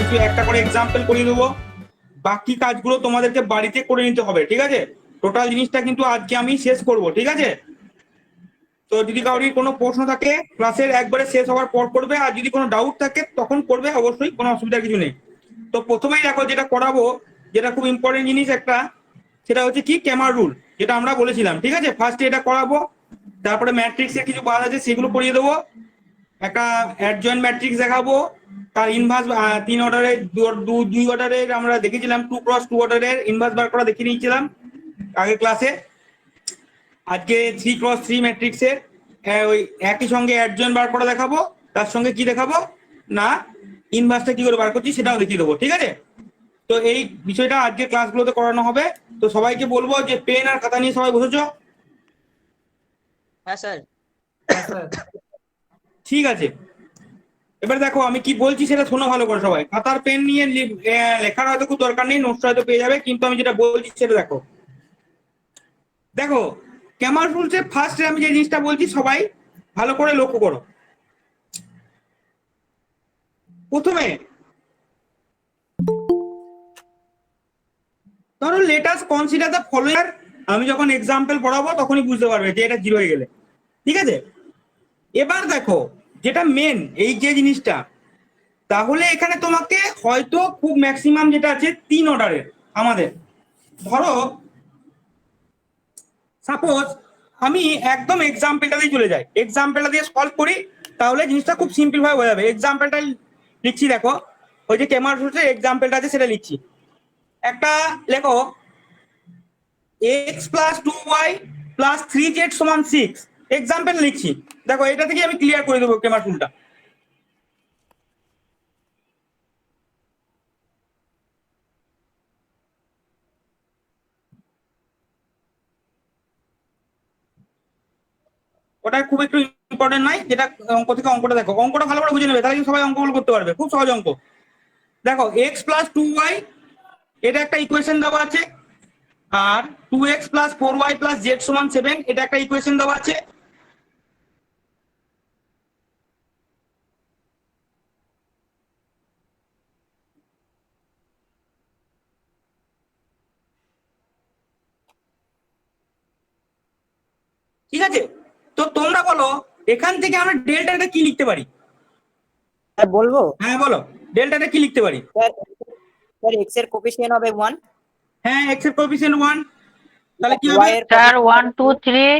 কিছু একটা করে এক্সাম্পল করিয়ে দেবো, বাকি কাজগুলো তোমাদেরকে বাড়িতে করে নিতে হবে, ঠিক আছে? টোটাল জিনিসটা কিন্তু আজকে আমি শেষ করব, ঠিক আছে? তো যদি কারোর কোনো প্রশ্ন থাকে ক্লাসের একবারে শেষ হওয়ার পর করবে, আর যদি কোনো ডাউট থাকে তখন করবে, অবশ্যই কোনো অসুবিধার কিছু নেই। তো প্রথমেই দেখো যেটা করাবো, যেটা খুব ইম্পর্টেন্ট জিনিস একটা, সেটা হচ্ছে কি ক্যামার রুল, যেটা আমরা বলেছিলাম, ঠিক আছে? ফার্স্টে এটা করাবো, তারপরে ম্যাট্রিক্সের কিছু বাদ আছে সেগুলো করিয়ে দেবো, একটা অ্যাডজয়েন্ট ম্যাট্রিক্স দেখাবো, তার ইনভার্স 3 অর্ডারের 2 অর্ডারের আমরা দেখেছিলাম 2x2 অর্ডারের ইনভার্স বার করা দেখিয়ে নিয়েছিলাম আগের ক্লাসে। আজকে 3x3 ম্যাট্রিক্সের ওই একই সঙ্গে অ্যাডজয়েন্ট বার করা দেখাবো, তার সঙ্গে কি দেখাবো না ইনভার্সটা কি করে বার করছি সেটাও দেখিয়ে দেবো, ঠিক আছে? তো এই বিষয়টা আজকে ক্লাসগুলোতে করানো হবে। তো সবাইকে বলবো যে পেন আর খাতা নিয়ে সবাই বসেছো? হ্যাঁ স্যার। ঠিক আছে, এবার দেখো আমি কি বলছি সেটা শোনো ভালো করে সবাই। খাতার পেন নিয়ে লেখার হয়তো খুব দরকার নেই, নোটস হয়তো পেয়ে যাবে, কিন্তু আমি যেটা বলছি সেটা দেখো। দেখো ক্যামার রুলসে ফার্স্টে আমি যে জিনিসটা বলছি সবাই ভালো করে লক্ষ্য করো। প্রথমে ধরো let us consider the follower, আমি যখন এক্সাম্পল পড়াবো তখনই বুঝতে পারবে যে এটা জিরো হয়ে গেলে, ঠিক আছে? এবার দেখো যেটা মেন এই যে জিনিসটা, তাহলে এখানে তোমাকে হয়তো খুব ম্যাক্সিমাম যেটা আছে 3 অর্ডারের আমাদের, ধরো সাপোজ আমি একদম এক্সাম্পলটা দিয়ে চলে যাই, এক্সাম্পলটা দিয়ে সলভ করি, তাহলে জিনিসটা খুব সিম্পল ভাবে হয়ে যাবে। এক্সাম্পলটা লিখছি, দেখো ওই যে ক্যামার রুলসের এক্সাম্পলটা আছে সেটা লিখছি। একটা লেখো x plus 2y plus 3z সমান 6, এক্সাম্পল লিখছি। দেখো এটা থেকে আমি ক্লিয়ার করে দেবো ক্যামার রুলটা। ওটা খুব একটু ইম্পর্টেন্ট নয়, যেটা অঙ্ক থেকে অঙ্কটা দেখো, অঙ্কটা ভালো করে বুঝে নেবে, তাহলে কিন্তু সবাই অঙ্কগুলো করতে পারবে, খুব সহজ অঙ্ক। দেখো এক্স প্লাস 2y এটা একটা ইকুয়েশন দেওয়া আছে, আর 2x plus 4y plus z সমান 7 এটা একটা ইকুয়েশন দেওয়া আছে। ঠিক আছে, তো তোমরা বলো এখান থেকে আমরা ডেল্টাটা কি লিখতে পারি? স্যার বলবো? হ্যাঁ বলো, ডেল্টাটা কি লিখতে পারি? স্যার স্যার এক্স এর কোফিশিয়েন্ট হবে 1, হ্যাঁ এক্স এর কোএফিসিয়েন্ট 1, তাহলে কি হবে? y এর স্যার 1 2 3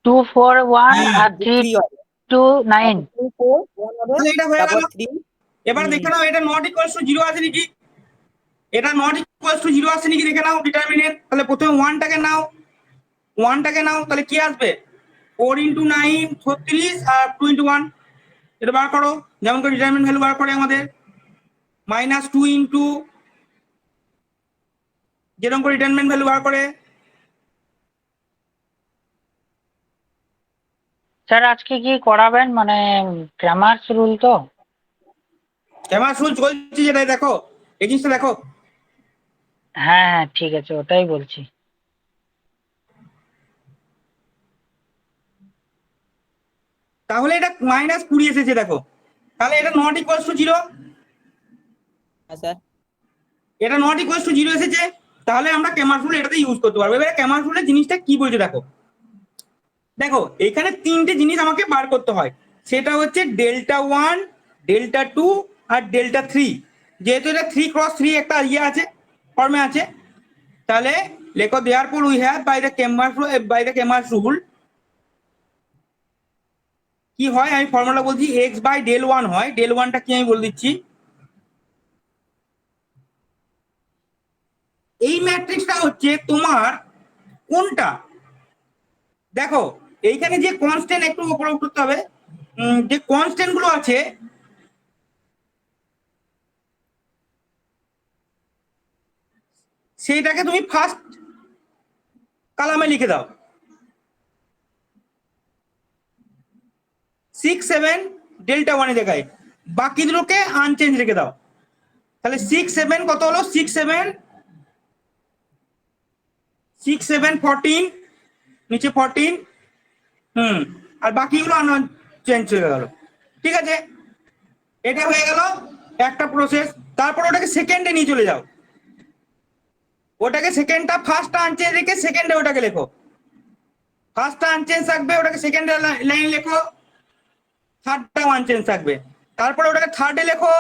2 4 1 হ্যাঁ আর 3 3 হবে, 2 9। 2 4 1 হবে, তাহলে এটা হয়ে তারপর গেল। 3। এবার দেখে নাও এটা নট ইকুয়ালস টু 0 আছে নাকি, এটা নট ইকুয়ালস টু 0 আছে নাকি দেখে নাও ডিটারমিনেন্ট। তাহলে প্রথমে 1টাকে নাও, 1টাকে নাও, তাহলে কি আসবে 4 × 9 36 আর 2 × 1, এটা বার করো যেমন করে ডিটারমিনেন্ট ভ্যালু বার করে আমাদের, -2 ইন্টু যেরকম করে ডিটারমিনেন্ট ভ্যালু বার করে। স্যার আজকে কি করাবেন, মানে গ্রামার রুল তো? ক্যামার রুল চলছে যেটা, দেখো এই জিনিসটা দেখো। হ্যাঁ হ্যাঁ ঠিক আছে, ওটাই বলছি। তাহলে এটা -20 এসেছে দেখো, তাহলে এটা নট ইকুয়ালস টু 0, হ্যাঁ স্যার। এটা নট ইকুয়ালস টু 0 এসেছে, তাহলে আমরা ক্যামার রুল এটাতে ইউজ করতে পারবো। এবারে ক্যামার রুলের জিনিসটা কি বলছে দেখো, দেখো এখানে 3টে জিনিস আমাকে বার করতে হয়, সেটা হচ্ছে Δ1 Δ2 আর Δ3। যেহেতু এটা 3x3 একটা ইয়ে আছে, ফর্মে আছে, তাহলে লেখো therefore we have by the Cramer rule কি হয়, আমি ফর্মুলা বলছি, x/Δ1 হয়, Δ1টা কি আমি বলে দিচ্ছি। এই ম্যাট্রিক্সটা হচ্ছে তোমার কোনটা, দেখো এইখানে যে কনস্ট্যান্ট একটু উপরে উঠতে হবে, যে কনস্ট্যান্ট গুলো আছে সেইটাকে তুমি ফার্স্ট কালামে লিখে দাও, 6 7 Δ1 এর জায়গায়, বাকি দুটোকে আনচেঞ্জ রেখে দাও। তাহলে 6 7 কত হলো, 6 7 6 7 14, নিচে 14, আর বাকিগুলো চেঞ্জ হয়ে গেল। ঠিক আছে, এটা হয়ে গেল একটা প্রসেস। তারপর ওটাকে সেকেন্ডে নিয়ে চলে যাও, ওটাকে সেকেন্ডটা ফার্স্টটা আনচেঞ্জ রেখে সেকেন্ডে ওটাকে লেখো, ফার্স্টটা আনচেঞ্জ থাকবে ওটাকে সেকেন্ডে লাইন লেখো, থার্ডটাও আনচেঞ্জ থাকবে, তারপরে ওটাকে থার্ডে লেখো।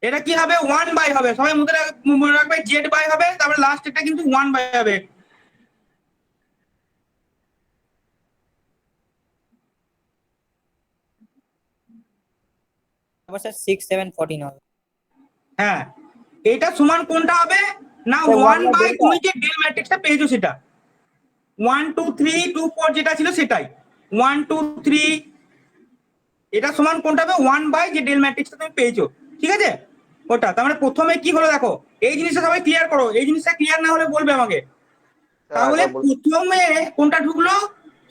এটা কি হবে, 1/, হবে সবাই মনে রাখবে z/, হবে, তারপরে লাস্ট এটা কিন্তু 1/, হবে। তারপর স্যার 6 7 14 হবে। হ্যাঁ, এটা সমান কোনটা হবে না, স্যার, 1/, 1/, তুমি যে ডেল ম্যাট্রিক্সটা পেয়েছো সেটা 1 2 3 2 4 যেটা ছিল সেটাই 1 2 3, এটা সমান কোনটা হবে, 1/, যে ডেল ম্যাট্রিক্সটা তুমি পেয়েছো, ঠিক আছে ওটা। তার মানে প্রথমে কি হলো দেখো, এই জিনিসটা সবাই ক্লিয়ার করো, এই জিনিসটা ক্লিয়ার না হলে বলবে আমাকে। তাহলে প্রথমে কোনটা ঢুকলো,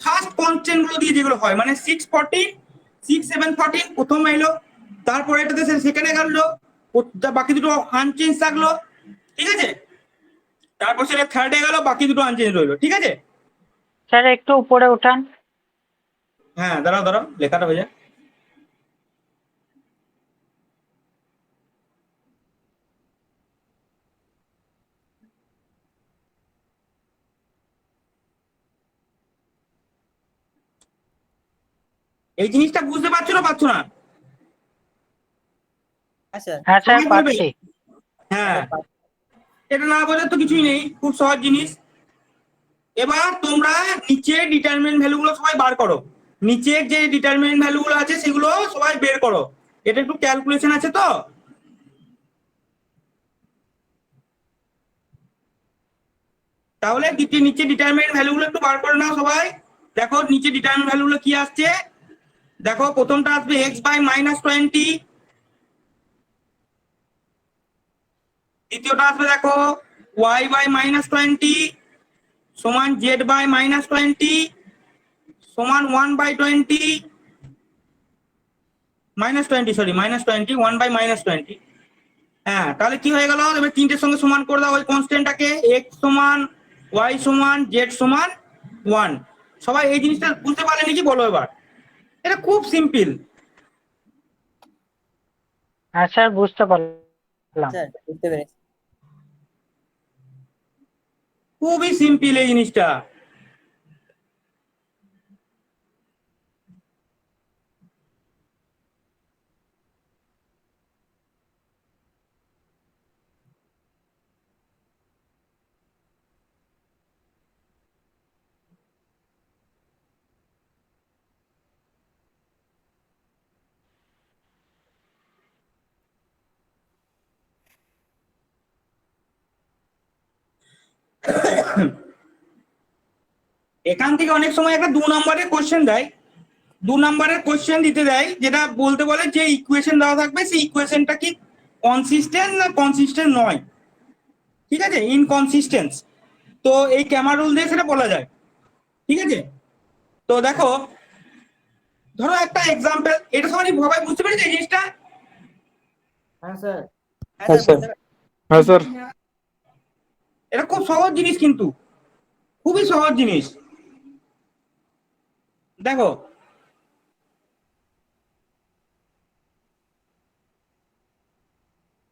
ফার্স্ট কনস্ট্যান্ট গুলো দিয়ে যেগুলো হয়, মানে 6 14 6 7 14 প্রথমে এলো, তারপরে এটাতে সেকেন্ডে গেল, বাকি দুটো আনচেঞ্জ থাকলো, ঠিক আছে, তারপর সেটা থার্ডে গেল, বাকি দুটো আনচেঞ্জ রইলো, ঠিক আছে। স্যার একটু উপরে উঠান। হ্যাঁ দাঁড়াও দাঁড়াও, লেখাটা হয়ে যায়। এই জিনিসটা বুঝতে পারছো না পারছো না? হ্যাঁ স্যার। হ্যাঁ স্যার সবাই বলবে। পাচ্ছি। হ্যাঁ, এটা না বোঝার তো কিছুই নেই, খুব সহজ জিনিস। এবার তোমরা নিচে ডিটারমিনেন্ট ভ্যালু গুলো সবাই বার করো, নিচের যে ডিটারমিনেন্ট ভ্যালু গুলো আছে সেগুলো সবাই বের করো। এটা একটু ক্যালকুলেশন আছে তো, তাহলে নিচে ডিটারমিনেন্ট ভ্যালু গুলো একটু বার করে নাও সবাই। দেখো নিচে ডিটারমিনেন্ট ভ্যালু গুলো কি আসছে, দেখো প্রথমটা আসবে x/-20, দ্বিতীয়টা আসবে দেখো y/-20 সমান z/-20 সমান 1/20, -20, সরি -20, 1/-20। হ্যাঁ, তাহলে কি হয়ে গেল, এবার তিনটের সঙ্গে সমান করে দাও ওই কনস্ট্যান্টটাকে, x সমান y সমান z সমান 1। সবাই এই জিনিসটা বুঝতে পারলে নাকি বলো এবার? এটা খুব সিম্পল। হ্যাঁ স্যার বুঝতে পারলাম। স্যার বুঝতে পেরেছি। খুবই সিম্পল এই জিনিসটা। এখান থেকে অনেক সময় একটা 2 নম্বরের কোশ্চেন দেয়, 2 নম্বরের কোশ্চেন দিতে দেয়, যেটা বলতে বলে যে ইকুয়েশন দেওয়া থাকবে সেই ইকুয়েশনটা কি কনসিস্টেন্ট না কনসিস্টেন্ট নয়, ঠিক আছে, ইনকনসিস্টেন্স। তো এই ক্যামার রুল দিয়ে সেটা বলা যায়, ঠিক আছে। তো দেখো, ধরো একটা এক্সাম্পল, এটা সবাই সবাই বুঝতে পেরেছে এই জিনিসটা? হ্যাঁ স্যার। হ্যাঁ, হ্যাঁ স্যার। স্যার। হ্যাঁ স্যার। এটা খুব সহজ জিনিস, কিন্তু খুবই সহজ জিনিস। দেখো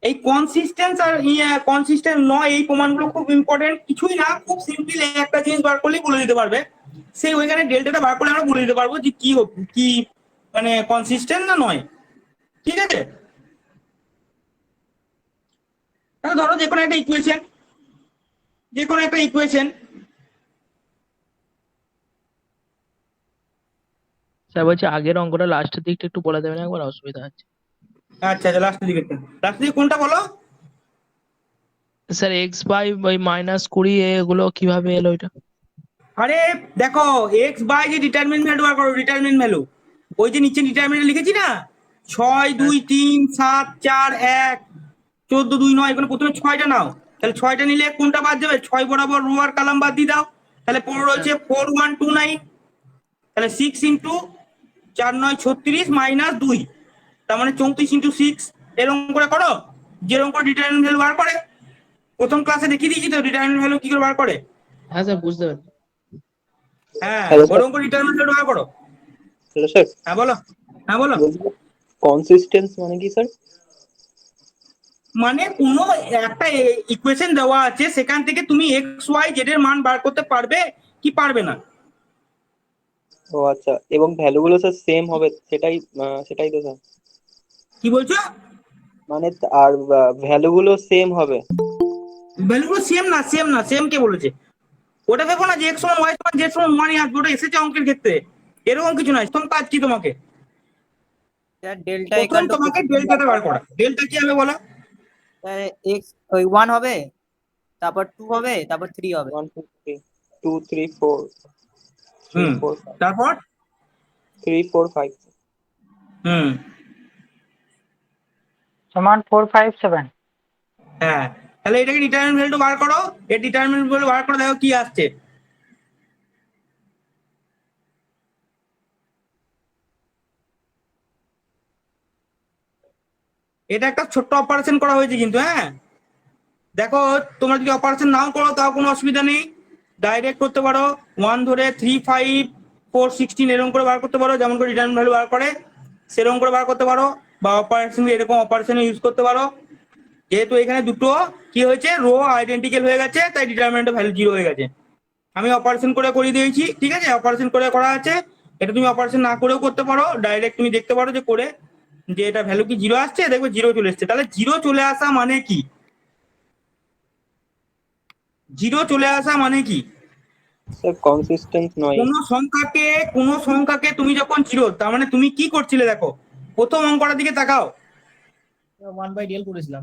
এই কনসিস্টেন্স আর কনসিস্টেন্ট নয়, এই প্রমাণগুলো খুব ইম্পর্টেন্ট, কিছুই না, খুব সিম্পল, একটা জিনিস বার করলেই বলে দিতে পারবে। সেই ওইখানে ডেল্টাটা বার করলে আমরা বলে দিতে পারবো যে কি মানে কনসিস্টেন্ট না নয়, ঠিক আছে। তাহলে ধরো যে কোনো একটা ইকুয়েশন, যে কোনো একটা ইকুয়েশন, স্যার বলছি আগের অঙ্কটা লাস্টের দিকটা একটু বলে দেবেন একবার, অসুবিধা হচ্ছে। আচ্ছা আচ্ছা, লাস্টের দিকে কোনটা বলো? স্যার x/, ওই -20 এগুলো কিভাবে এলো এটা? আরে দেখো, x/, যে ডিটারমিনেন্ট ভ্যালু বার করো, ডিটারমিনেন্ট ভ্যালু, ওই যে নিচে ডিটারমিনেন্ট লিখেছি না, 6 2 3 7 4 1 14 2 9, এখানে প্রথমে 6টা নাও, তাহলে 6টা নিলে কোনটা বাদ যাবে, 6 বরাবর রো আর কলাম বাদ দিয়ে দাও, তাহলে পড়ে রয়েছে 4 1 2 9, তাহলে 6 ইন্টু 4 9 36 -2, তার মানে 34 ইন্টু 6, এরকম করে করো, যেরকম করে ডিটারমিনেন্ট ভ্যালু বার করে। প্রথম ক্লাসে দেখিয়ে দিয়েছি তো ডিটারমিনেন্ট ভ্যালু কি করে বার করে। হ্যাঁ স্যার বুঝতে পারছি। হ্যাঁ, হ্যালো স্যার। ওরকম করে ডিটারমিনেন্ট ভ্যালু বার করো। Hello sir. হ্যাঁ বলো, হ্যাঁ বলো। কনসিস্টেন্স মানে কি স্যার? মানে কোনো একটা ইকুয়েশন দেওয়া আছে, সেখান থেকে তুমি এক্স ওয়াই জেড এর মান বার করতে পারবে কি পারবে না। ও আচ্ছা, এবং ভ্যালুগুলো স্যার সেম হবে, সেটাই তো স্যার। কি বলছো? মানে আর ভ্যালুগুলো সেম হবে। ভ্যালুগুলো সেম কে বলেছে? ওটা দেখো না যে এক্স সমান ওয়াই সমান জেড সমান ওয়ানই আসবে, ওটা এসেছে অঙ্কের ক্ষেত্রে। এরকম কিছু নয়। প্রথম কাজ কি তোমাকে? স্যার ডেল্টা প্রথম ইকুয়াল টু তোমাকে ডেল্টাটা বার করা। ডেল্টা কি হবে বলো? এক্স ওই 1 হবে, তারপর 2 হবে, তারপর 3 হবে। 1 2 3 2 3 4 3 হুম 4 5 তারপর 3 4 5 হুম সমান 457। হ্যাঁ, তাহলে এটাকে ডিটারমিনেন্ট ভ্যালু বার করো। এর ডিটারমিনেন্ট ভ্যালু বার করে দেখো কি আসছে। এটা একটা ছোট্ট অপারেশন করা হয়েছে কিন্তু, হ্যাঁ দেখো, তোমরা যদি অপারেশন নাও করো তাও কোনো অসুবিধা নেই, ডাইরেক্ট করতে পারো। 1 ধরে 3 5 4 16 এরকম করে বার করতে পারো, যেমন করে রিটার্ন ভ্যালু বার করে সেরকম করে বার করতে পারো, বা অপারেশন এরকম অপারেশনে ইউজ করতে পারো। যেহেতু এখানে দুটো কি হয়েছে, রো আইডেন্টিক্যাল হয়ে গেছে, তাই ডিটারমিনেন্টের ভ্যালু 0 হয়ে গেছে। আমি অপারেশন করে করিয়ে দিয়েছি, ঠিক আছে, অপারেশন করে করা আছে। এটা তুমি অপারেশন না করেও করতে পারো, ডাইরেক্ট তুমি দেখতে পারো যে করে যে এটা ভ্যালু কি 0 আসছে, দেখবে 0 চলে এসছে। তাহলে 0 চলে আসা মানে কি? 0 চলে আসা মানে কি? স্যার কনসিস্টেন্স নয়। কোনো সংখ্যাকে তুমি যখন 0, তার মানে তুমি কি করছিলে দেখো, প্রথম অঙ্কটার দিকে তাকাও। 1/del করেছিলাম।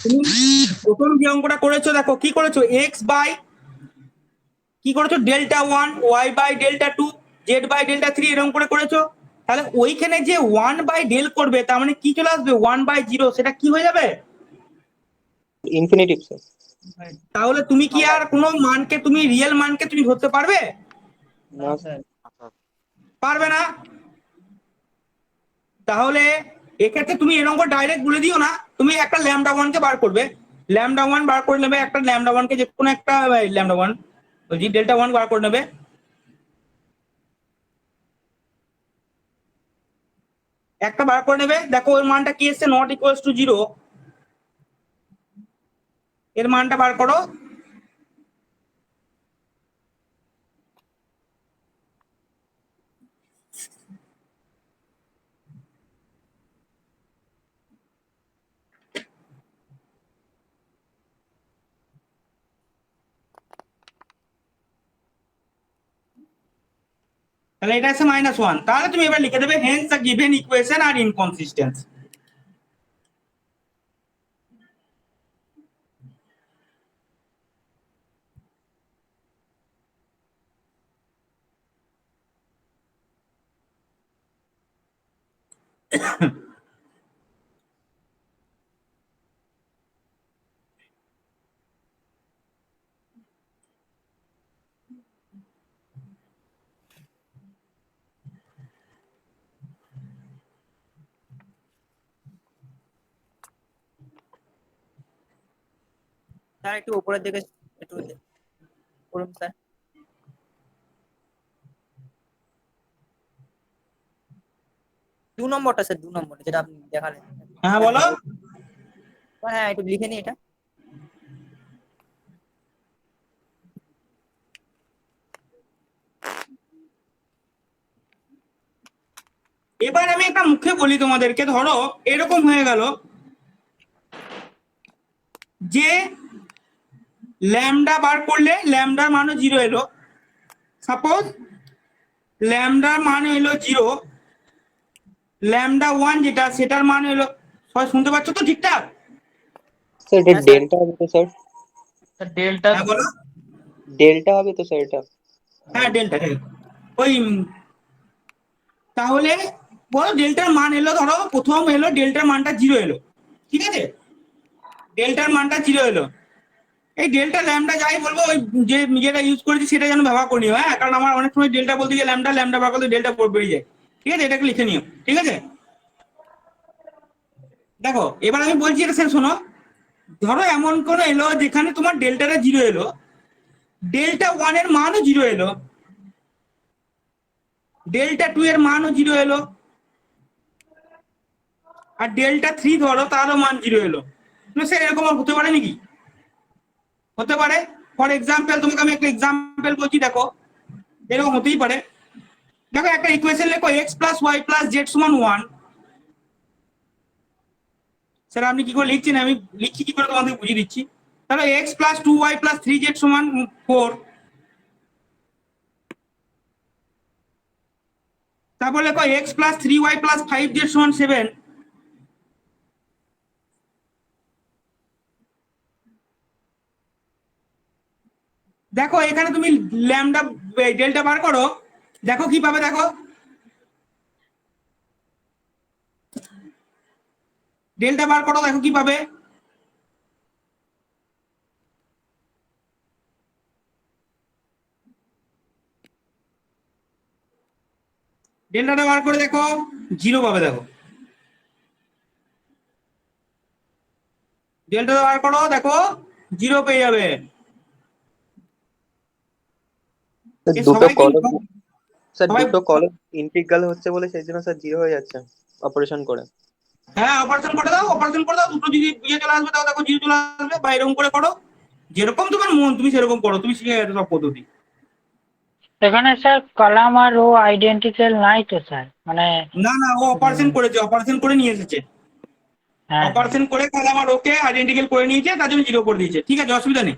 তুমি প্রথম যে অঙ্কটা করেছো দেখো কি করেছো, এক্স বাই কি করেছো delta 1, y by delta 2, z by delta 3 এরকম করে করেছো। তাহলে ওইখানে যে 1/del করবে, তার মানে কি চলে আসবে 1/0, সেটা কি হয়ে যাবে? Infinitive sir. তাহলে তুমি কি আর কোনো মানকে, তুমি রিয়েল মানকে তুমি ধরতে পারবে? না স্যার। পারবে না। তাহলে এক্ষেত্রে তুমি এরকম করে ডাইরেক্ট বলে দিও না, তুমি একটা ল্যামডা 1 কে বার করবে। ল্যামডা 1 বার করে নেবে, একটা ল্যামডা 1 কে যে কোনো একটা ল্যামডা 1 বলছি ডেল্টা 1 বার করে নেবে। একটা বার করে নেবে, দেখো ওর মানটা কি এসছে, নট ইকুয়ালস টু 0। এর মানটা বার করো। তাহলে এটা আছে -1। তাহলে তুমি এবার লিখে দেবে hence the given equation are inconsistent. Sir একটু উপরের দিকে একটু করুন স্যার। দু নম্বরটা স্যার, 2 নম্বর যেটা আপনি দেখালেন। হ্যাঁ বলো। হ্যাঁ একটু লিখে নিই এটা। এবার আমি একটা মুখে বলি তোমাদেরকে, ধরো এরকম হয়ে গেল যে ল্যামডা বার করলে ল্যামডার মানও 0 এলো। সাপোজ ল্যামডার মান এলো 0, ল্যামডা 1 যেটা সেটার মান এলো, সবাই শুনতে পাচ্ছ তো ঠিকঠাক? স্যার এটা হ্যাঁ স্যার। ডেল্টা হবে তো স্যার? ডেল্টা হ্যাঁ বলো। ডেল্টা হবে তো স্যার এটা? হ্যাঁ ডেল্টা, ওই তাহলে বলো ডেল্টার মান এলো, ধরো প্রথম এলো ডেল্টার মানটা 0 এলো, ঠিক আছে, ডেল্টার মানটা 0 এলো। এই ডেল্টা ল্যামডা যাই বলবো, ওই যে যেটা ইউজ করেছি সেটা যেন ব্যবহার করিও, হ্যাঁ, কারণ আমার অনেক সময় ডেল্টা বলতে গিয়ে ল্যামডা, ল্যামডা বার করতে ডেল্টা বেরিয়ে যায়, ঠিক আছে, এটাকে লিখে নিও, ঠিক আছে। দেখো এবার আমি বলছি, এটা স্যার শোনো, ধরো এমন কোন এলো যেখানে তোমার ডেল্টাটা 0 এলো, ডেল্টা 1 এর মানও 0 এলো, ডেল্টা 2 এর মানও 0 এলো, আর ডেল্টা 3 ধরো, তারও মান 0 এলো। স্যার এরকম আর হতে পারে নাকি? হতে পারে। ফর এক্সাম্পল তোমাকে আমি একটা এক্সাম্পল বলছি, দেখো এরকম হতেই পারে। দেখো একটা ইকুয়েশন লেখো x plus y plus z সমান 1। স্যার আপনি কি করে লিখছেন, আমি লিখছি কি করে তোমাদের বুঝিয়ে দিচ্ছি। তাহলে x plus 2y plus 3z সমান 4। তারপর লেখো x plus 3y plus 5z সমান 7। দেখো এখানে তুমি ল্যামডা ডেল্টা বার করো, দেখো কি পাবে, দেখো ডেল্টা বার করো, দেখো কি পাবে। ডেল্টাটা বার করে দেখো 0 পাবে, দেখো ডেল্টাটা বার করো, দেখো 0 পেয়ে যাবে। এ দুটো সবাই কলম, স্যার সবাই দুটো কলম ইন্টিগ্রাল হচ্ছে বলে সেই জন্য স্যার 0 হয়ে যাচ্ছে অপারেশন করে। হ্যাঁ অপারেশন করে দাও, অপারেশন করে দাও, দুটো যদি ইয়ে চলে আসবে তাও দেখো 0 চলে আসবে। বা এরকম করে করো, যেরকম তোমার মন তুমি সেরকম করো, তুমি শিখে গেছো সব পদ্ধতি। এখানে স্যার কলাম আর রো আইডেন্টিক্যাল নাই তো স্যার, মানে না না, ও অপারেশন করেছে, অপারেশন করে নিয়ে এসেছে, হ্যাঁ অপারেশন করে তাহলে আমার ওকে আইডেন্টিক্যাল করে নিয়েছে, তার জন্য 0 করে দিয়েছে। ঠিক আছে, অসুবিধা নেই,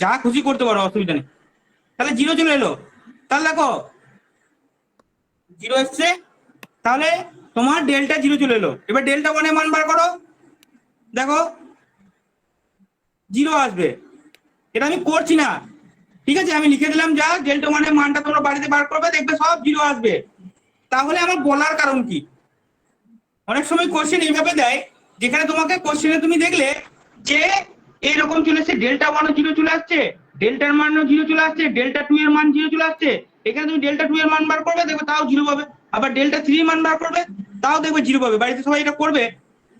যা খুশি করতে পারো, অসুবিধা নেই। তাহলে 0 চলে এলো, তাহলে দেখো 0 এসছে, তাহলে তোমার ডেল্টা 0 চলে এলো। এবার ডেল্টা 1 এর মান বার করো, দেখো 0 আসবে। এটা আমি করছি না, ঠিক আছে, আমি লিখে দিলাম যা ডেল্টা 1 এর মানটা তোমরা বাড়িতে বার করবে, দেখবে সব 0 আসবে। তাহলে আমার বলার কারণ কি, অনেক সময় কোশ্চেন এইভাবে দেয়, যেখানে তোমাকে কোশ্চেনে তুমি দেখলে যে এইরকম চলে আসছে, ডেল্টা 1 ও 0 চলে আসছে, ডেল্টার মানও 0 চলে আসছে, ডেল্টা 2 এর মান 0 চলে আসছে। এখানে তুমি ডেল্টা 2 এর মান বার করবে, দেখবে তাও 0 পাবে। আবার ডেল্টা 3 এর মান বার করবে, তাও দেখবে 0 পাবে। বাড়িতে সবাই এটা করবে।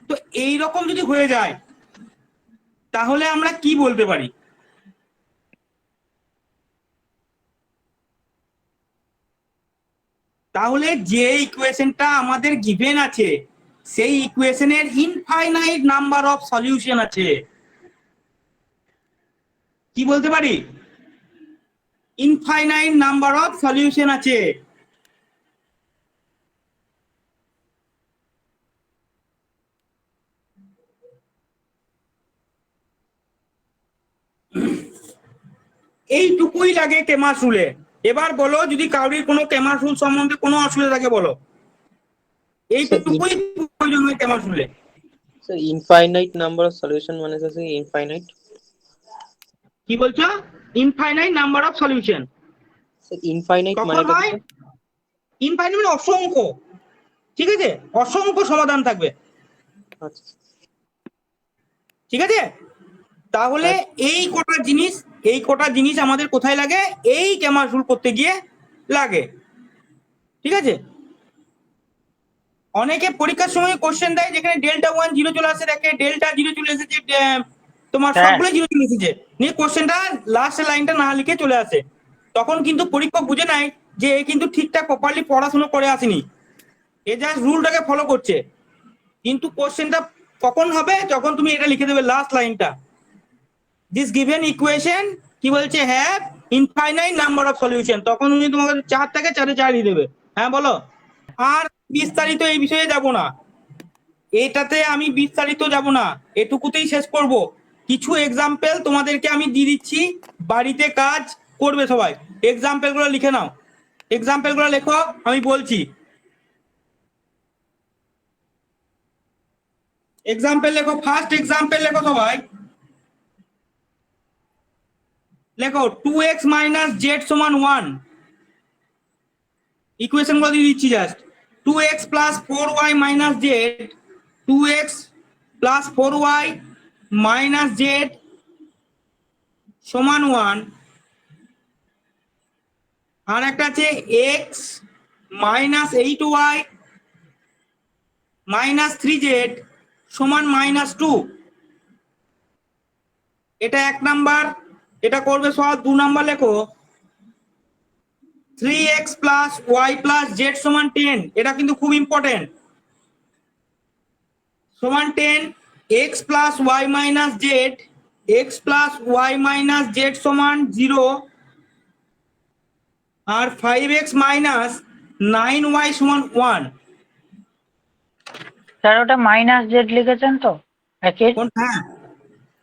তো এইরকম যদি হয়ে যায় তাহলে আমরা কি বলতে পারি, তাহলে যে ইকুয়েশনটা আমাদের গিভেন আছে সেই ইকুয়েশনের ইনফাইনাইট নাম্বার অফ সলিউশন আছে। কি বলতে পারি, ইনফাইনাইট নাম্বার অফ সলিউশন আছে। এইটুকুই লাগে কেমাস রুলে। এবার বলো যদি কাউরির কোনো কেমাস রুল সম্বন্ধে কোনো অসুবিধা থাকে বলো, এইটুকুই প্রয়োজন হয় কেমাস রুলে। Sir infinite number of solution মানে স্যার ইনফাইনাইট, কি বলছো, infinite number of solution sir infinite কখন মানে হয়, ইনফাইনাইট মানে অসংখ্য, ঠিক আছে, অসংখ্য সমাধান থাকবে, আচ্ছা ঠিক আছে। তাহলে এই কটা জিনিস আমাদের কোথায় লাগে, এই কেমাস রুল করতে গিয়ে লাগে, ঠিক আছে। অনেকে পরীক্ষার সময় কোশ্চেন দেয় যেখানে ডেল্টা 1 0 চলে আসে, দেখে ডেল্টা 0 চলে এসেছে, তোমার হ্যাঁ সবগুলো 0 চলে এসেছে, নিয়ে কোশ্চেনটা লাস্ট লাইনটা না লিখে চলে আসে। তখন কিন্তু পরীক্ষক বুঝে নেয় যে এ কিন্তু ঠিকঠাক প্রপারলি পড়াশোনা করে আসেনি, এ জাস্ট রুলটাকে ফলো করছে। কিন্তু কোশ্চেনটা কখন হবে, যখন তুমি এটা লিখে দেবে লাস্ট লাইনটা, দিস গিভেন ইকুয়েশন কি বলছে, have infinite number of solution, তখন উনি তোমাকে 4 থেকে 4 দিয়ে দেবে। হ্যাঁ বলো। আর বিস্তারিত এই বিষয়ে যাব না, এটাতে আমি বিস্তারিত যাব না, এটুকুতেই শেষ করব। কিছু এক্সাম্পল তোমাদেরকে আমি দিয়ে দিচ্ছি, বাড়িতে কাজ করবে সবাই। এক্সাম্পল গুলো লিখে নাও, এক্সাম্পল গুলো লেখো, আমি বলছি। এক্সাম্পল লেখো, ফার্স্ট এক্সাম্পল লেখো সবাই, লেখো 2x মাইনাস জেড সমান 1। ইকুয়েশন গুলো দিয়ে দিচ্ছি just, 2x plus 4y minus Z, 2x plus 4y minus z সমান 1। আর একটা আছে x minus 8y minus 3z সমান মাইনাস 2। এটা 1 নাম্বার, এটা করবে সব। 2 নাম্বার লেখো 3x plus y plus z সমান 10। এটা কিন্তু খুব ইম্পর্টেন্ট, সমান 10, x plus y minus z, x plus y minus z সমান 0, আর 5x মাইনাস 9y সমান 1। স্যার ওটা মাইনাস জেড লিখেছেন তো একের? কোন? হ্যাঁ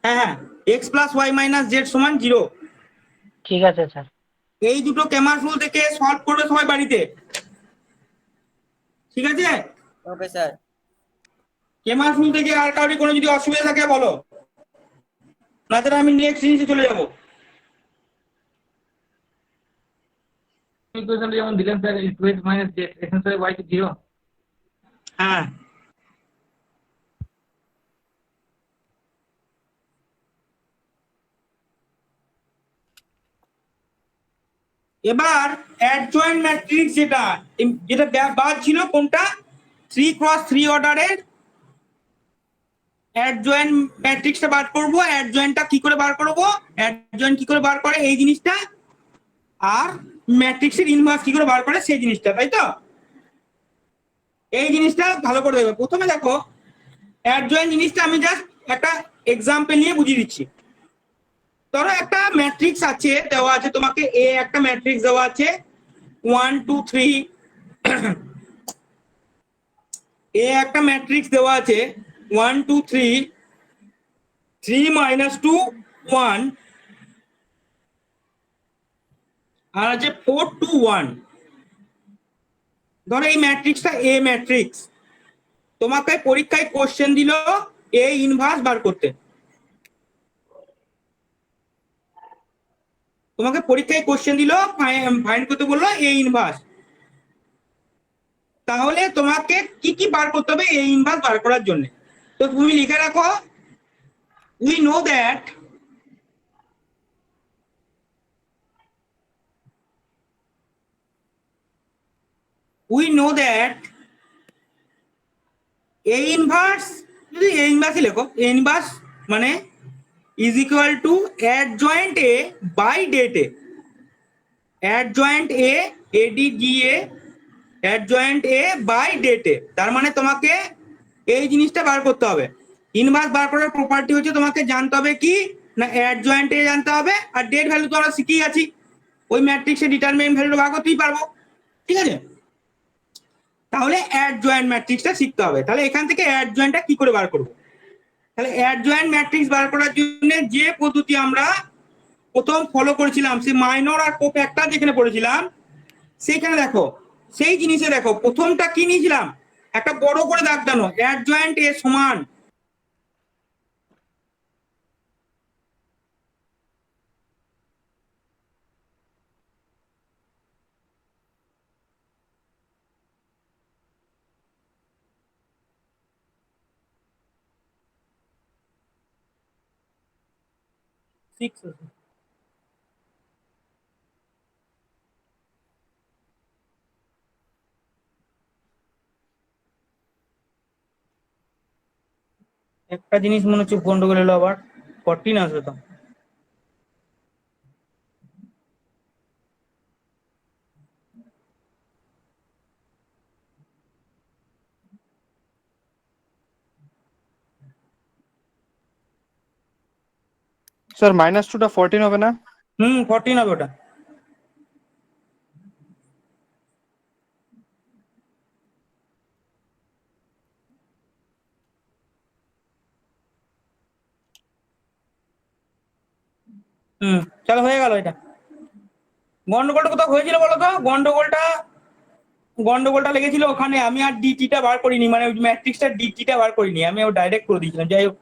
হ্যাঁ হ্যাঁ, x plus y minus z সমান 0। ঠিক আছে স্যার। এই দুটো ক্যামার রুল থেকে সলভ করবে সবাই বাড়িতে, ঠিক আছে? Okay sir. ক্যামার রুল থেকে আর কারোর কোনো যদি অসুবিধা থাকে বলো, না তাহলে আমি নেক্সট জিনিসে চলে যাবো। ইকুয়েশনটা যেমন দিলেন স্যার, 2x মাইনাস জেড এখানে স্যার y কে 0। হ্যাঁ, এবার অ্যাডজয়েন্ট ম্যাট্রিক্স যেটা যেটা বাদ ছিল কোনটা, 3x3 অর্ডারের অ্যাডজয়েন্ট ম্যাট্রিক্সটা বার করব। অ্যাডজয়েন্টটা কি করে বার করব, অ্যাডজয়েন্ট কি করে বার করে এই জিনিসটা, আর ম্যাট্রিক্সের ইনভার্স কি করে বার করে সেই জিনিসটা, তাই তো? এই জিনিসটা ভালো করে দেখবে। প্রথমে দেখো অ্যাডজয়েন্ট জিনিসটা আমি জাস্ট একটা এক্সাম্পল নিয়ে বুঝিয়ে দিচ্ছি। ধরো একটা ম্যাট্রিক্স আছে, দেওয়া আছে তোমাকে এ, একটা ম্যাট্রিক্স দেওয়া আছে 1 2 3, এ একটা ম্যাট্রিক্স দেওয়া আছে 1 2 3, 3 -2 1, আর আছে 4 2 1। ধরো এই ম্যাট্রিক্সটা এ ম্যাট্রিক্স, তোমাকে পরীক্ষায় কোশ্চেন দিল এ ইনভার্স বার করতে। তোমাকে পরীক্ষায় কোশ্চেন দিল ফাইন্ড করতে বললো এ ইনভার্স। তাহলে তোমাকে কি কি বার করতে হবে এ ইনভার্স বার করার জন্য? তো তুমি লিখে রাখো, we know that A inverse, যদি এ ইনভার্সই লেখো, এ ইনভার্স মানে is equal to adjoint A by det A. Adjoint A, এডিডিএ, adjoint A by det A. তার মানে তোমাকে এই জিনিসটা বার করতে হবে। ইনভার্স বার করার প্রপার্টি হচ্ছে তোমাকে জানতে হবে কি না, অ্যাডজয়েন্ট এ জানতে হবে, আর ডেট ভ্যালু তো আমরা শিখেই আছি, ওই ম্যাট্রিক্সের ডিটারমিনেন্ট ভ্যালু বার করতেই পারবো, ঠিক আছে? তাহলে অ্যাডজয়েন্ট ম্যাট্রিক্সটা শিখতে হবে। তাহলে এখান থেকে অ্যাডজয়েন্টটা কি করে বার করব? তাহলে অ্যাডজয়েন্ট ম্যাট্রিক্স বার করার জন্য যে পদ্ধতি আমরা প্রথম ফলো করেছিলাম, সেই মাইনর আর কোফ্যাক্টর যেখানে পড়েছিলাম, সেইখানে দেখো সেই জিনিসে দেখো প্রথমটা কি নিয়েছিলাম, একটা বড় করে দাগ টানো, অ্যাডজয়েন্ট এ সমান একটা জিনিস মনে হচ্ছে গন্ডগোল হলো, আবার 14 আসবে তো। স্যার -2টা 14 হবে না? 14 হবে ওটা। চলো হয়ে গেল এটা। গন্ডগোলটা কোথাও হয়েছিল বলো তো? গন্ডগোলটা লেগেছিল ওখানে, আমি আর ডিটিটা বার করিনি, মানে ওই ম্যাট্রিক্সটা ডিটিটা বার করিনি, আমি ও ডাইরেক্ট করে দিয়েছিলাম। যাই হোক,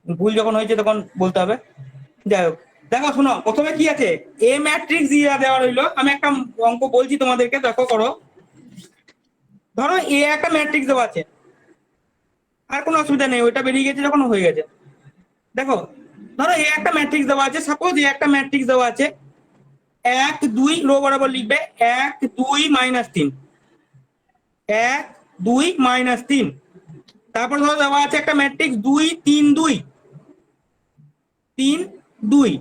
ভুল যখন হয়েছে তখন বলতে হবে। যাই হোক, দেখো শোনো, প্রথমে কি আছে, এ ম্যাট্রিক্স দিয়ে দেওয়া রইলো। আমি একটা অঙ্ক বলছি তোমাদেরকে, দেখো করো। ধরো এ একটা ম্যাট্রিক্স দেওয়া আছে, আর কোনো অসুবিধা নেই, ওইটা বেরিয়ে গেছে যখন হয়ে গেছে। দেখো ধরো এ একটা ম্যাট্রিক্স দেওয়া আছে, সাপোজ এ একটা ম্যাট্রিক্স দেওয়া আছে 1 2, রো বরাবর লিখবে 1 2 -3, 1 2 -3। তারপর ধরো দেওয়া আছে একটা ম্যাট্রিক্স 2 3 2, 3 2।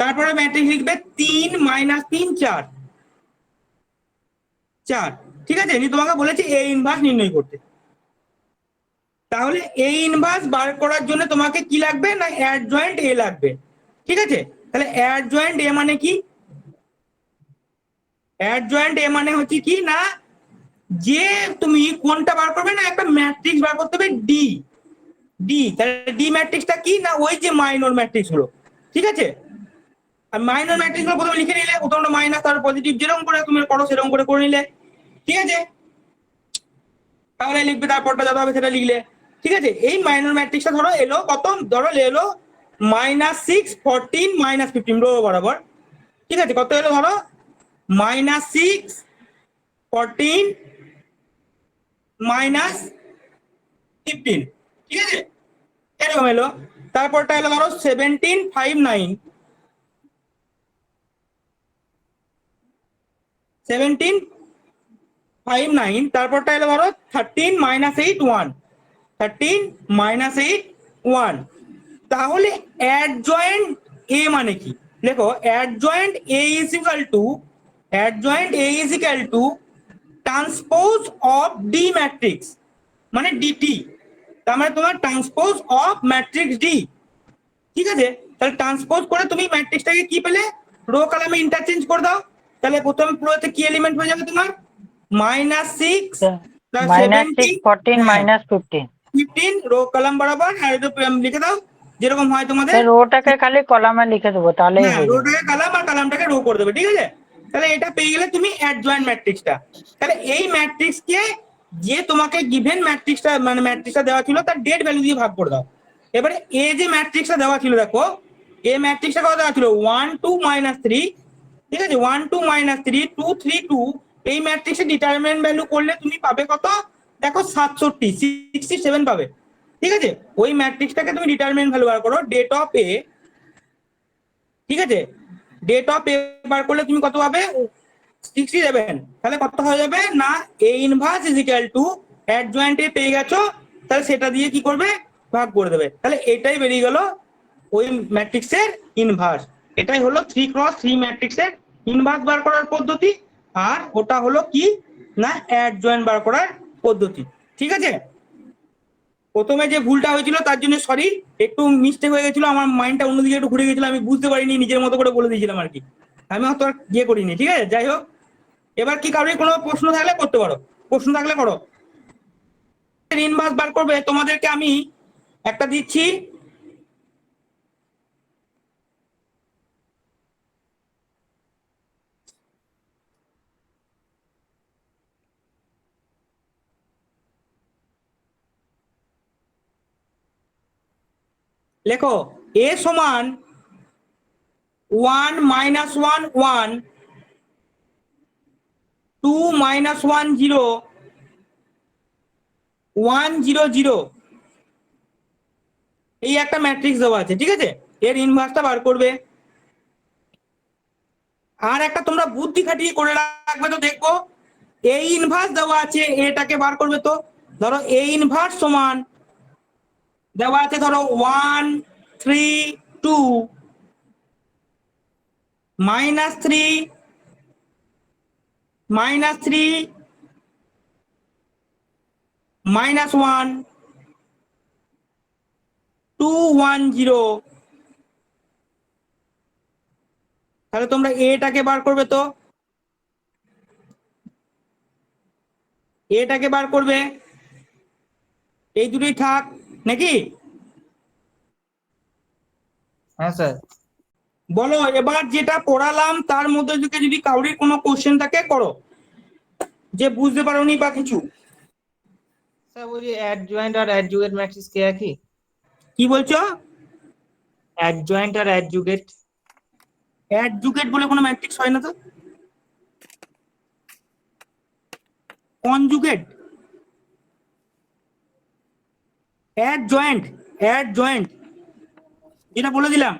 তারপরে ম্যাট্রিক্স লিখবে 3 -3 4 4। ঠিক আছে, আমি তোমাকে বলেছি এ ইনভার্স নির্ণয় করতে। তাহলে এই ইনভার্স বার করার জন্য তোমাকে কি লাগবে না অ্যাডজয়েন্ট এ লাগবে, ঠিক আছে? তাহলে অ্যাডজয়েন্ট এ মানে কি? অ্যাডজয়েন্ট এ মানে হচ্ছে কি না, যে তুমি কোনটা বার করবে না, একটা ম্যাট্রিক্স বার করতে হবে ডি। ডি, তাহলে ডি ম্যাট্রিক্সটা কি না, ওই যে মাইনর ম্যাট্রিক্স হলো, ঠিক আছে? আর মাইনর ম্যাট্রিক্স গুলো প্রথমে লিখে নিলে, প্রথমটা মাইনাস তারপর পজিটিভ, যেরকম করে তুমি করো সেরকম করে নিলে, ঠিক আছে? তাহলে লিখবে, তারপরটা যত হবে সেটা লিখলে, ঠিক আছে? এই মাইনর ম্যাট্রিক্সটা ধরো এলো কত, ধরো এলো -6 14 -15 রো বরাবর, ঠিক আছে? কত এলো ধরো -6 14 -15, ঠিক আছে? এরকম এলো। তারপরটা এলো ধরো 17 5 9, 17 5 9, তারপরটা এলো ধরো 13 -8 1, 13 -8 1। তাহলে অ্যাডজয়েন্ট এ মানে কি? দেখো adjoint A is equal to transpose of D matrix, মানে ডিটি। তার মানে তোমার ট্রান্সপোজ অফ ম্যাট্রিক্স ডি, ঠিক আছে? তাহলে ট্রান্সপোজ করে তুমি ম্যাট্রিক্সটাকে কি পেলে, রো কলামে ইন্টারচেঞ্জ করে দাও। তাহলে প্রথম রোতে কি এলিমেন্ট হয়ে যাবে তোমার, -6 প্লাস -6 14 17 -15। 15 রো কলাম বরাবর, আর এটা লিখে দাও যেরকম হয় তোমাদের। স্যার ওটাকে খালি কলামে লিখে দেবো তাহলেই হ্যাঁ, হয়ে যাবে। রোটাকে কলাম আর কলামটাকে রো করে দেবে, ঠিক আছে? তাহলে এটা পেয়ে গেলে তুমি অ্যাডজয়েন্ট ম্যাট্রিক্সটা। তাহলে এই ম্যাট্রিক্সকে যে তোমাকে গিভেন ম্যাট্রিক্সটা মানে ম্যাট্রিক্সটা দেওয়া ছিল তার ডেট ভ্যালু দিয়ে ভাগ করে দাও। এবারে এ যে ম্যাট্রিক্সটা দেওয়া ছিল, দেখো এ ম্যাট্রিক্সটা কত দেওয়া ছিল 1 2 -3, ঠিক আছে? 1 2 -3 2 3 2। এই ম্যাট্রিক্সের ডিটারমিনেন্ট ভ্যালু করলে তুমি পাবে কত, দেখো 67 67 পাবে, ঠিক আছে? ওই ম্যাট্রিক্সটাকে তুমি ডিটারমিনেন্ট ভ্যালু বার করো, ডেট অফ এ, ঠিক আছে? ডেট অফ এ বার করলে তুমি কত পাবে, 67। তাহলে কত হয়ে যাবে না, A inverse is equal to adjoint A পেয়ে গেছো, তাহলে সেটা দিয়ে কি করবে, ভাগ করে দেবে। তাহলে এটাই বেরিয়ে গেল ওই ম্যাট্রিক্সের ইনভার্স। এটাই হলো 3x3 ম্যাট্রিক্সের ইনভার্স বার করার পদ্ধতি, আর ওটা হলো কি না অ্যাডজয়েন্ট বার করার পদ্ধতি, ঠিক আছে? প্রথমে যে ভুলটা হয়েছিল তার জন্য সরি, একটু মিস্টেক হয়ে গেছিল, আমার মাইন্ডটা অন্যদিকে একটু ঘুরে গেছিল, আমি বুঝতে পারিনি, নিজের মতো করে বলে দিয়েছিলাম আর কি, আমি হয়তো আর ইয়ে করিনি, ঠিক আছে? যাই হোক, এবার কি কারোর কোনো প্রশ্ন থাকলে করতে পারো, প্রশ্ন থাকলে করো। ইনভার্স বার করবে, তোমাদেরকে আমি একটা দিচ্ছি, লেখো এ সমান 1 -1 1 2 -1 0 1 0 0, এই একটা ম্যাট্রিক্স দেওয়া আছে, ঠিক আছে? এর ইনভার্সটা বার করবে। আর একটা তোমরা বুদ্ধি খাটিয়ে করে রাখবে, তো দেখবো এই ইনভার্স দেওয়া আছে, এটাকে বার করবে। তো ধরো এ ইনভার্স সমান দেওয়া আছে ধরো 1 3 2 -3 -3 -1 2 1 0। তাহলে তোমরা এটাকে বার করবে, তো এটাকে বার করবে, এই দুটোই থাক নাকি? হ্যাঁ স্যার। বলো এবার যেটা পড়ালাম তার মধ্যে থেকে যদি কাউরির কোনো কোশ্চেন থাকে করো, যে বুঝতে পারোনি বা কিছু। স্যার বলছি অ্যাডজয়েন্ট আর অ্যাডজুগেট ম্যাট্রিক্স কি একই? কি বলছো? অ্যাডজয়েন্ট আর অ্যাডজুগেট? অ্যাডজুগেট বলে কোনো ম্যাট্রিক্স হয় না তো, কনজুগেট, অ্যাডজয়েন্ট এটা বলে দিলাম।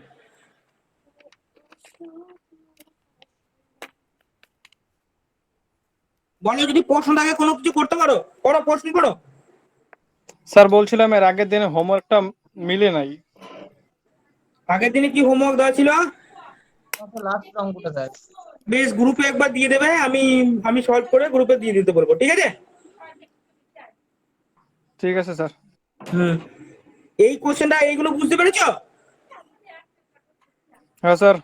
বলো যদি প্রশ্ন থাকে কোনো কিছু করতে পারো, করো প্রশ্ন করো। স্যার বলছিলাম এর আগের দিনে হোমওয়ার্কটা মিলে নাই। আগের দিনে কি হোমওয়ার্ক দেওয়া ছিল? লাস্ট অঙ্কটা স্যার। বেশ, গ্রুপে একবার দিয়ে দেবে, আমি সলভ করে গ্রুপে দিয়ে দিতে বলবো, ঠিক আছে? ঠিক আছে স্যার। হুম, এই কোশ্চেনটা এইগুলো বুঝতে পেরেছো? হ্যাঁ স্যার।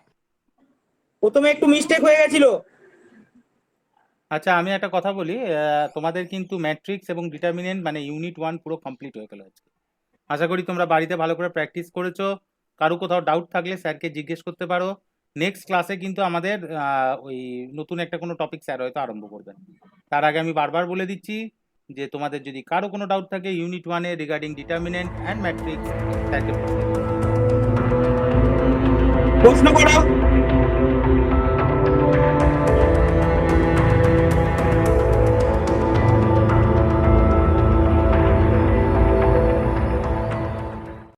প্রথমে একটু মিস্টেক হয়ে গেছিল। আচ্ছা আমি একটা কথা বলি, তোমাদের কিন্তু ম্যাট্রিক্স এবং ডিটারমিনেন্ট মানে ইউনিট 1 পুরো কমপ্লিট হয়ে গেল আজকে। আশা করি তোমরা বাড়িতে ভালো করে প্র্যাকটিস করেছো। কারো কোথাও ডাউট থাকলে স্যারকে জিজ্ঞেস করতে পারো। নেক্সট ক্লাসে কিন্তু আমাদের ওই নতুন একটা কোনো টপিক স্যার হয়তো আরম্ভ করবেন। তার আগে আমি বারবার বলে দিচ্ছি যে তোমাদের যদি কারো কোনো ডাউট থাকে ইউনিট 1-এ রিগার্ডিং ডিটারমিনেন্ট অ্যান্ড ম্যাট্রিক্স স্যারকে প্রশ্ন করো।